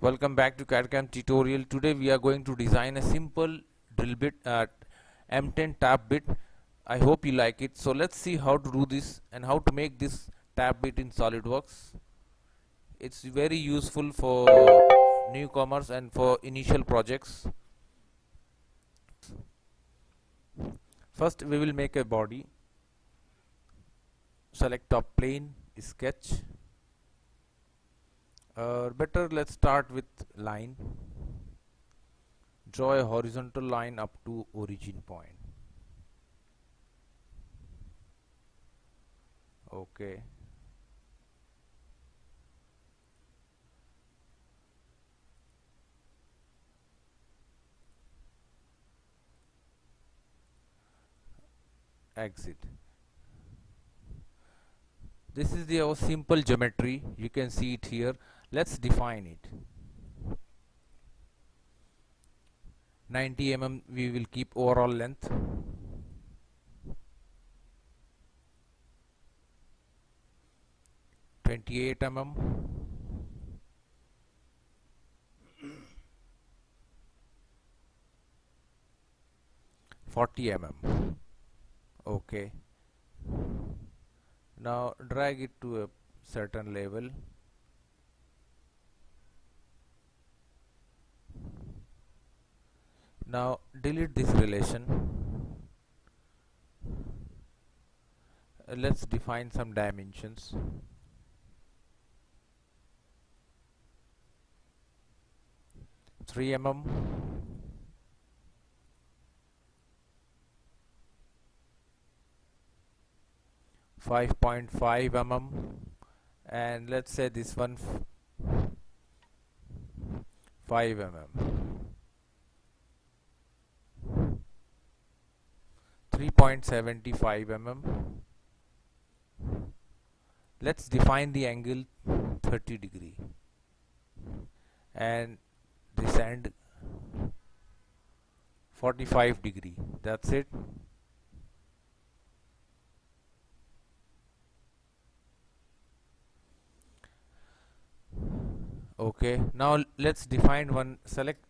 Welcome back to CAD/CAM tutorial. Today we are going to design a simple drill bit at M10 tap bit. I hope you like it. So let's see how to do this and how to make this tap bit in SolidWorks. It's very useful for newcomers and for initial projects. First we will make a body. Select top plane, sketch. Better let's start with line. Draw a horizontal line up to origin point. Okay. Exit. This is the simple geometry. You can see it here. Let's define it. 90 mm we will keep overall length. 28 mm. 40 mm. Okay. Now drag it to a certain level. Now delete this relation. Let's define some dimensions. Three mm, 5.5 mm, and let's say this one 5 mm. 3.75 mm. Let's define the angle 30 degree and this end 45 degree. That's it. Okay, now let's define one. Select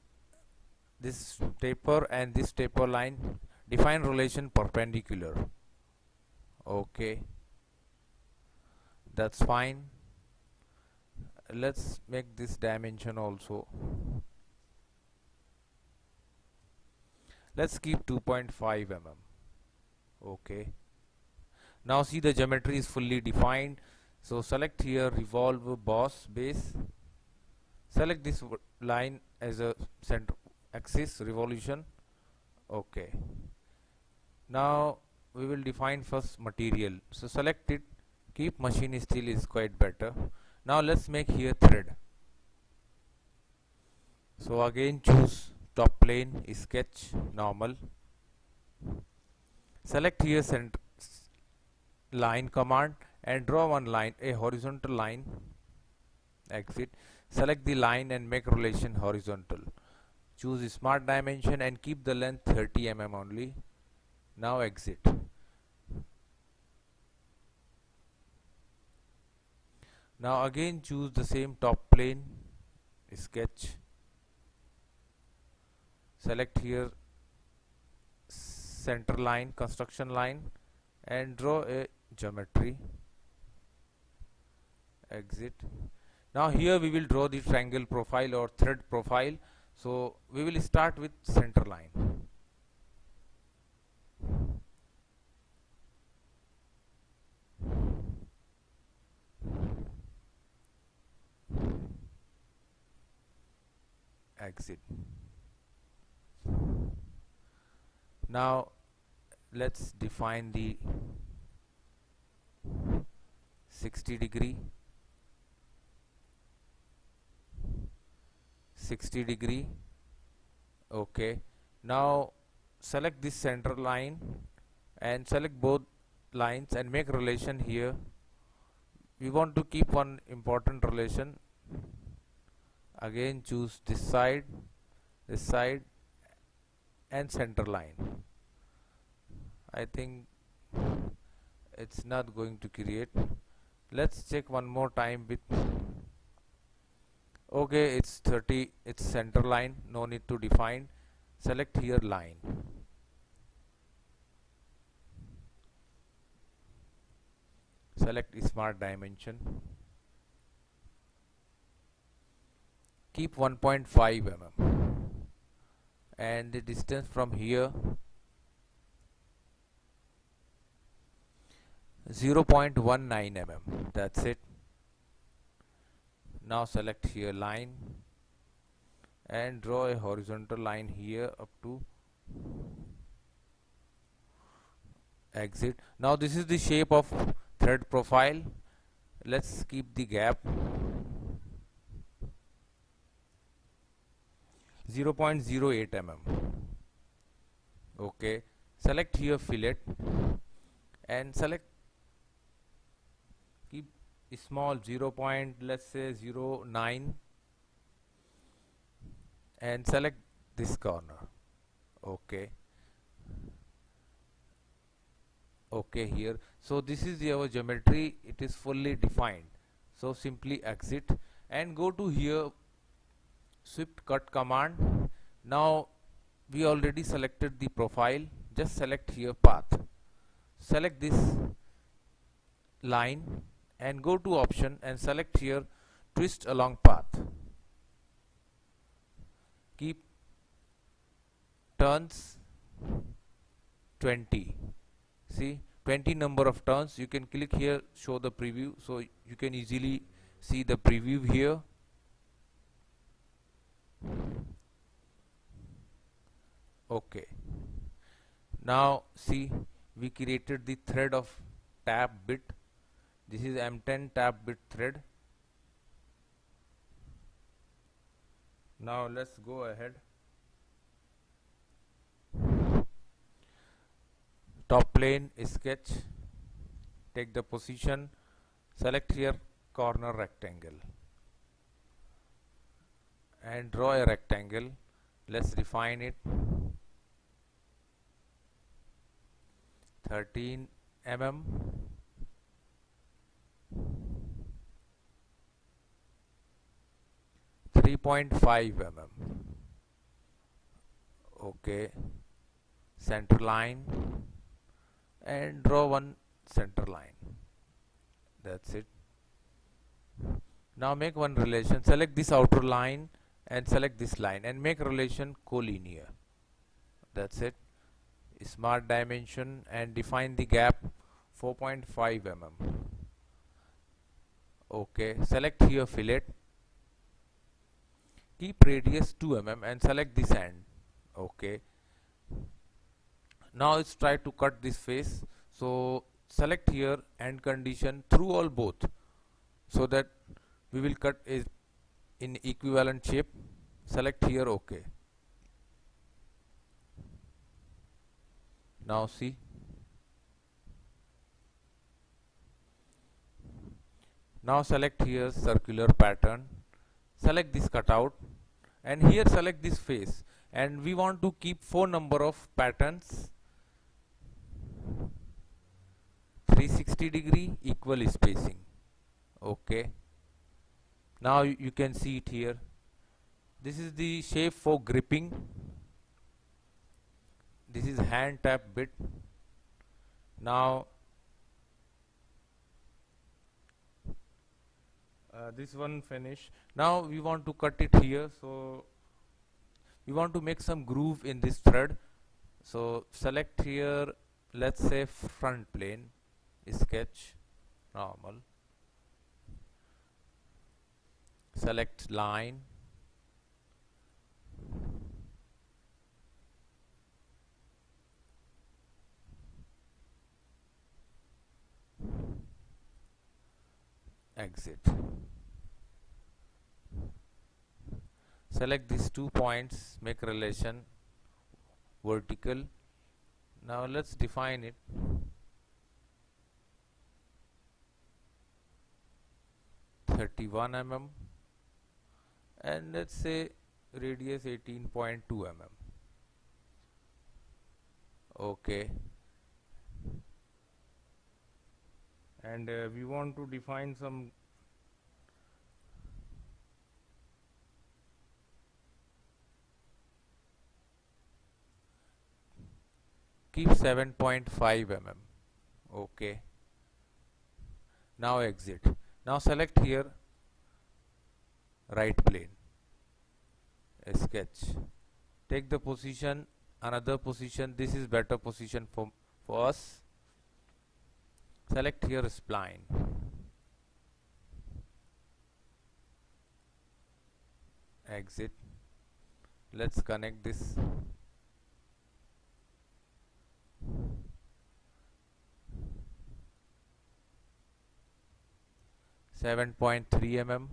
this taper and this taper line. Define relation perpendicular. Okay, that's fine. Let's make this dimension also. Let's keep 2.5 mm. Okay, now see the geometry is fully defined. So select here revolve boss base. Select this line as a center axis revolution. Okay, now we will define first material. So select it, keep machine steel is quite better. Now let's make here thread. So again choose top plane, sketch normal. Select here center line command and draw one line, a horizontal line. Exit. Select the line and make relation horizontal. Choose smart dimension and keep the length 30 mm only. Now exit. Now again choose the same top plane, sketch. Select here center line, construction line and draw a geometry. Exit. Now here we will draw the triangle profile or thread profile. So we will start with center line. Exit. Now let's define the 60 degree. 60 degree. Okay, now select this center line and select both lines and make relation here. We want to keep one important relation. Again choose this side and center line. I think it's not going to create. Let's check one more time with Okay, it's 30, it's center line, no need to define. Select here line. Select smart dimension. Keep 1.5 mm. And the distance from here 0.19 mm. That's it. Now select here line and draw a horizontal line here up to exit. Now this is the shape of thread profile. Let's keep the gap 0.08 mm. Okay, select here fillet and select, keep small 0. Let's say 0.9 and select this corner. Okay, okay here. So this is our geometry, it is fully defined. So simply exit and go to here swift cut command. Now we already selected the profile, just select here path, select this line and go to option and select here twist along path. Keep turns 20. See 20 number of turns. You can click here, show the preview, so you can easily see the preview here. Okay, now see we created the thread of tab bit. This is M10 tab bit thread. Now let's go ahead. Top plane sketch, take the position, select here corner rectangle and draw a rectangle. Let's refine it 13 mm. .5 mm. Okay, center line and draw one center line. That's it. Now make one relation, select this outer line and select this line and make relation collinear. That's it. Smart dimension and define the gap 4.5 mm. Okay, select here fillet, keep radius 2 mm and select this end. Okay, now let's try to cut this face. So select here end condition through all both, so that we will cut is in equivalent shape. Select here OK. Now see, now select here circular pattern, select this cutout and here select this face, and we want to keep 4 number of patterns, 360-degree equal spacing. Okay, now you can see it here. This is the shape for gripping. This is hand tap bit. Now this one finish. Now we want to cut it here, so we want to make some groove in this thread. So select here, let's say front plane, sketch normal, select line, exit. Select these 2 points, make relation vertical. Now let's define it. .31 mm and let's say radius 18.2 mm. Okay, and we want to define some keep 7.5 mm. Okay. Now exit. Now select here right plane, sketch, take the position, another position. This is better position for us. Select here spline, exit. Let's connect this. .3 mm,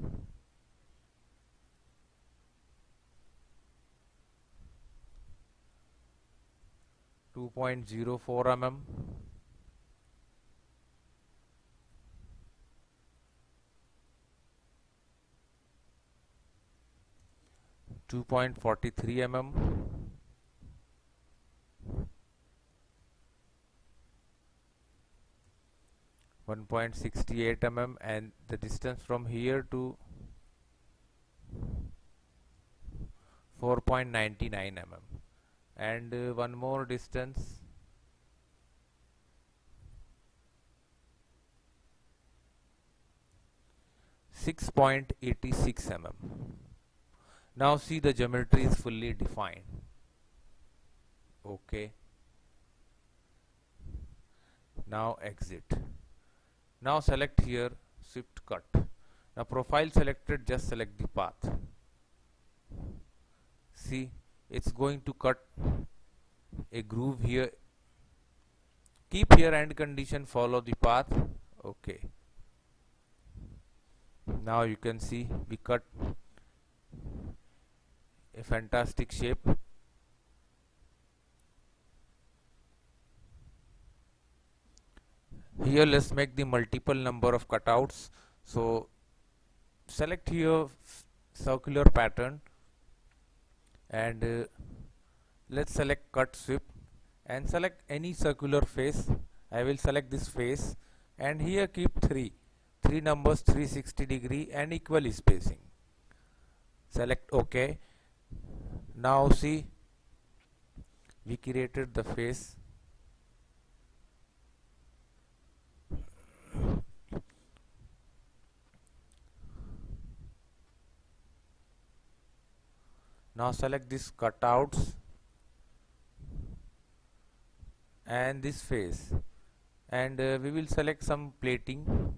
2.04 mm, 2.43 mm, 1.68 mm, and the distance from here to 4.99 mm, and one more distance, 6.86 mm. Now see, the geometry is fully defined. Okay. Now exit. Now select here shift cut. Now profile selected, just select the path. See, it's going to cut a groove here. Keep here end condition, follow the path. Okay. Now you can see we cut a fantastic shape. Here let's make the multiple number of cutouts. So select here circular pattern, and let's select cut sweep and select any circular face. I will select this face, and here keep three numbers, 360° and equal spacing. Select OK. Now see, we created the face. Now select this cutouts and this face, and we will select some plating,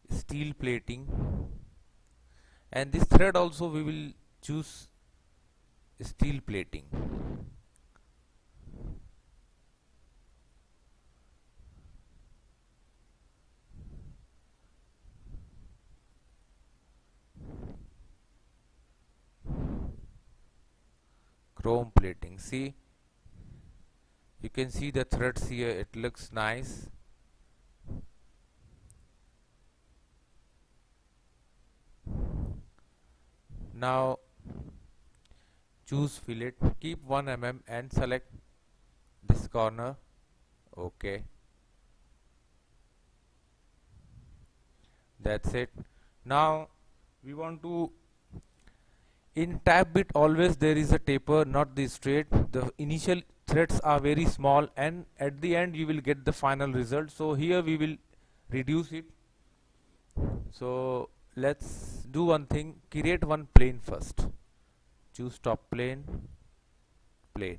steel plating, and this thread also we will choose steel plating. Chrome plating. See, you can see the threads here, it looks nice. Now choose fillet, keep 1 mm and select this corner. Okay, that's it. Now we want to, in tab bit always there is a taper, not the straight. The initial threads are very small, and at the end you will get the final result. So here we will reduce it. So let's do one thing, create one plane first. Choose top plane, plane.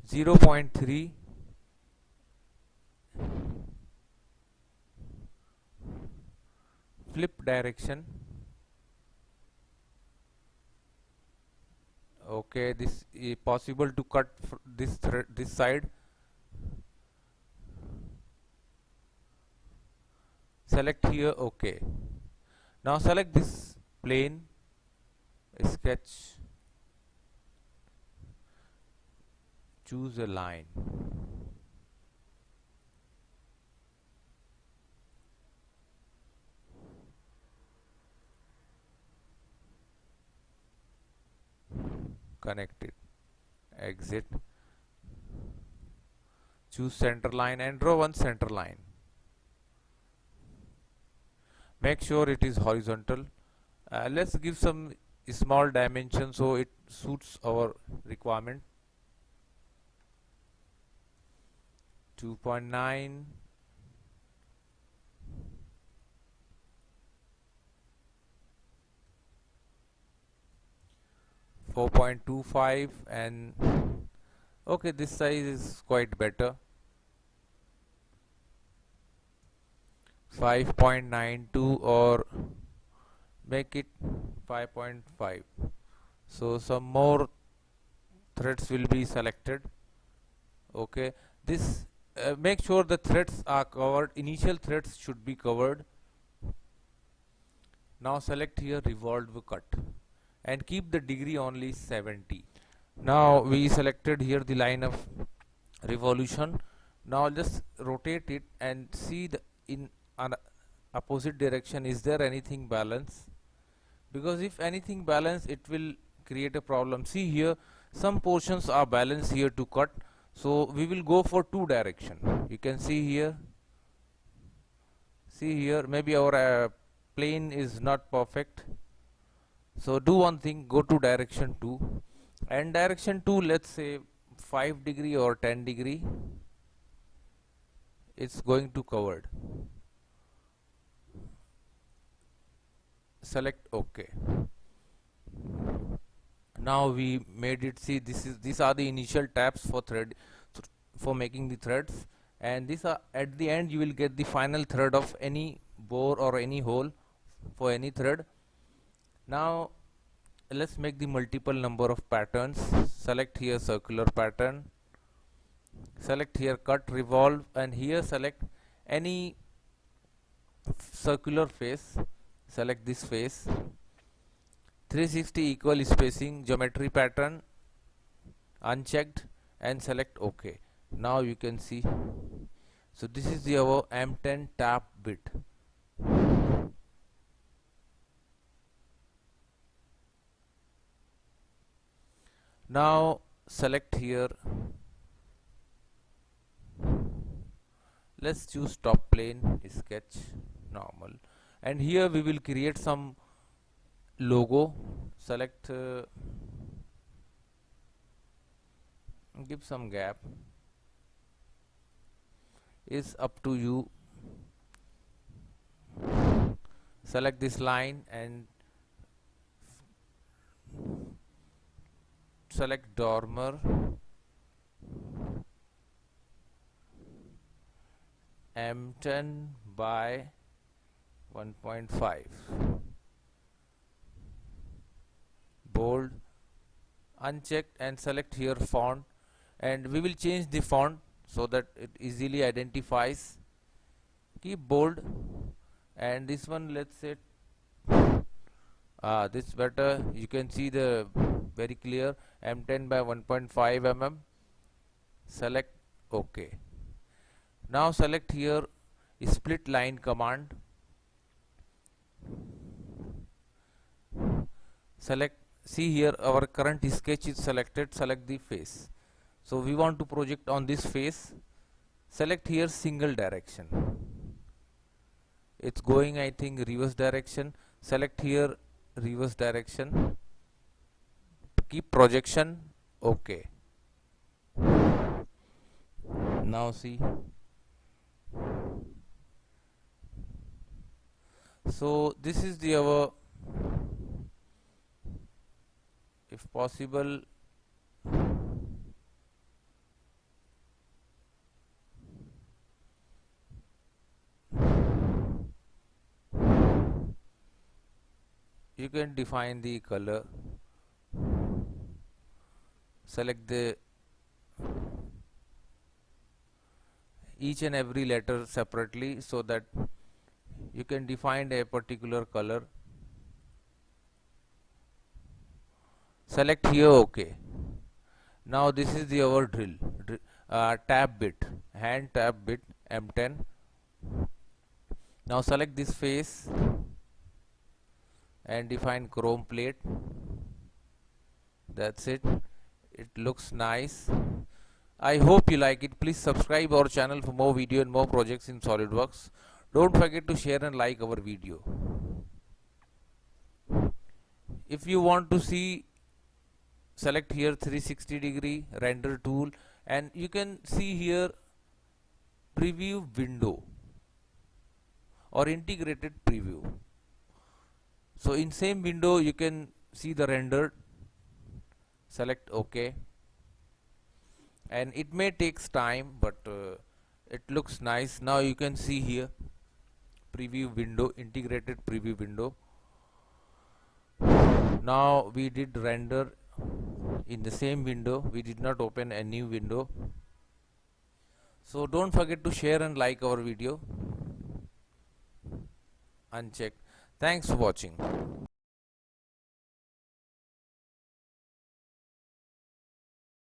.3 flip direction. Okay, this is possible to cut this thread, this side. Select here OK. Now select this plane, sketch, choose a line. Connect it, exit, choose center line and draw one center line. make sure it is horizontal. Let's give some small dimension so it suits our requirement. 2.9, 4.25, and okay, this size is quite better. 5.92 or make it 5.5. so some more threads will be selected. Okay, this make sure the threads are covered, initial threads should be covered. Now select here revolve cut and keep the degree only 70. Now we selected here the line of revolution. Now just rotate it and see the in an opposite direction, is there anything balance? Because if anything balance, it will create a problem. See here, some portions are balanced here to cut, so we will go for two direction. You can see here, maybe our plane is not perfect, so do one thing, go to direction 2, and direction 2, let's say 5 degree or 10 degree, it's going to covered. Select OK. Now we made it. See, these are the initial tabs for thread, for making the threads, and these are at the end you will get the final thread of any bore or any hole for any thread. Now let's make the multiple number of patterns. Select here circular pattern, select here cut revolve, and here select any circular face. Select this face, 360 equal spacing geometry pattern unchecked, and select OK. Now you can see, so this is the our M10 tap bit. Now select here, let's choose top plane, sketch, normal, and here we will create some logo. Select give some gap, is up to you. Select this line and select dormer, M10 by 1.5, bold, unchecked, and select here font, and we will change the font so that it easily identifies. Keep bold, and this one, let's say this better, you can see the very clear, M10 by 1.5 mm. Select OK. Now select here split line command, select, see here our current sketch is selected, select the face, so we want to project on this face. Select here single direction, it's going I think reverse direction. Select here reverse direction, keep projection, OK. Now see, so this is the our, if possible you can define the color. Select the each and every letter separately so that you can define a particular color. Select here OK. Now this is the our drill, tab bit, hand tab bit, M10. Now select this face and define chrome plate. That's it. It looks nice. I hope you like it. Please subscribe our channel for more video and more projects in SolidWorks. Don't forget to share and like our video. If you want to see, select here 360-degree render tool, and you can see here preview window or integrated preview. So in same window you can see the rendered. Select OK, and it may takes time, but it looks nice. Now you can see here preview window, integrated preview window. Now we did render in the same window, we did not open a new window. So don't forget to share and like our video. Uncheck. Thanks for watching.